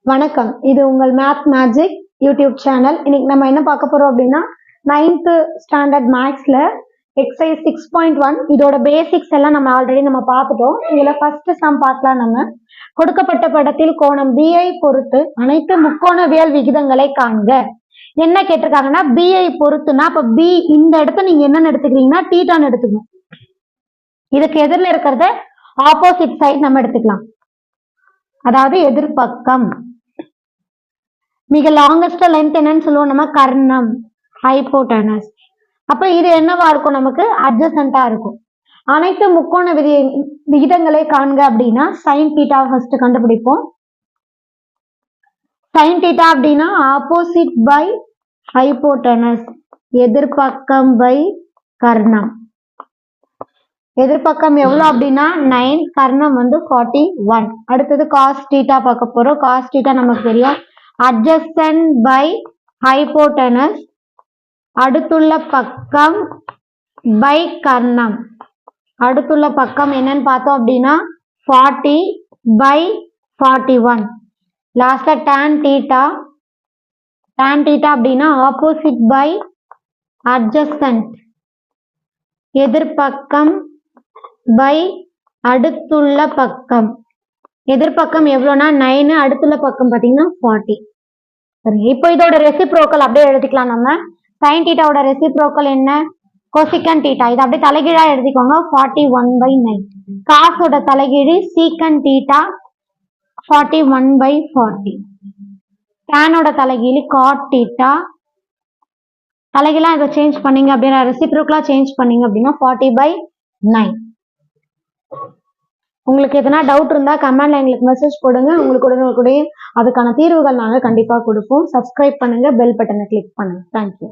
வணக்கம், இது உங்கள் மேத் மேஜிக் யூடியூப் சேனல். இன்னைக்கு நம்ம என்ன பார்க்க போறோம் அப்படின்னா 9th ஸ்டாண்டர்ட் மேக்ஸ்ல எக்ஸசைஸ் 6.1 இதோட பேசிக்ஸ் எல்லாம் நம்ம ஆல்ரெடி பார்த்துட்டோம். இதுல ஃபர்ஸ்ட் சம் பார்க்கலாம். நம்ம கொடுக்கப்பட்ட படத்தில் கோணம் பிஐ பொறுத்து அனைத்து முக்கோணவியல் விகிதங்களை காண்க. என்ன கேட்டிருக்காங்கன்னா பிஐ பொறுத்துனா அப்ப பி இந்த இடத்த நீங்க என்னன்னு எடுத்துக்கிறீங்கன்னா தீட்டான்னு எடுத்துக்கணும். இதுக்கு எதிரில் இருக்கிறத ஆப்போசிட் சைட் நம்ம எடுத்துக்கலாம், அதாவது எதிர்பக்கம். மிக லாங்கஸ்ட் லென்த் என்னன்னு சொல்லுவோம் நம்ம, கர்ணம், ஹைபோடனஸ். அப்ப இது என்னவா இருக்கும், நமக்கு அட்ஜசண்டா இருக்கும். அனைத்து முக்கோண விகிதங்களை காண்க அப்படின்னா சைன் தீட்டா ஃபர்ஸ்ட் கண்டுபிடிப்போம். சைன் தீட்டா அப்படின்னா ஆப்போசிட் பை ஹைபோடனஸ், எதிர்பக்கம் பை கர்ணம். எதிர்பக்கம் எவ்வளவு அப்படின்னா 9, கர்ணம் 41. அடுத்தது காஸ் தீட்டா பார்க்க போறோம். காஸ் தீட்டா நமக்கு தெரியும், adjacent by hypotenuse, அடுத்துள்ள பக்கம் by கர்ணம். அடுத்துள்ள பக்கம் என்னன்னு பார்த்தோம் அப்படின்னா 40 by 41. லாஸ்ட்ல tan theta, tan theta அப்படின்னா opposite by adjacent, எதிர்பக்கம் by அடுத்துள்ள பக்கம். எதிர்பக்கம் எவ்வளோனா 9, அடுத்துள்ள பக்கம் பார்த்தீங்கன்னா 40. சரி, இப்போ இதோட ரெசிப்ரோக்கல் அப்படியே எழுதிக்கலாம். நம்ம சைன் தீட்டாவோட ரெசிப்ரோக்கல் என்ன, கொசிகன் தீட்டா. இது அப்படியே தலைகீழா எழுதிக்கோங்க, 41/9. காசோட தலைகீழி சீக்கன் தீட்டா, 41/40. டேனோட தலைகீழி காட் தீட்டா. தலைகீழா இதை சேஞ்ச் பண்ணீங்க அப்படின்னா, ரெசிப்ரோக்கலா சேஞ்ச் பண்ணீங்க அப்படின்னா 40/9. உங்களுக்கு எதனா டவுட் இருந்தா கமெண்ட்ல எங்களுக்கு மெசேஜ் போடுங்க. உங்களுக்கு உடனே அதுக்கான தீர்வுகள் நாங்கள் கண்டிப்பா கொடுப்போம். சப்ஸ்கிரைப் பண்ணுங்க, பெல் பட்டனை கிளிக் பண்ணுங்க. தேங்க்யூ.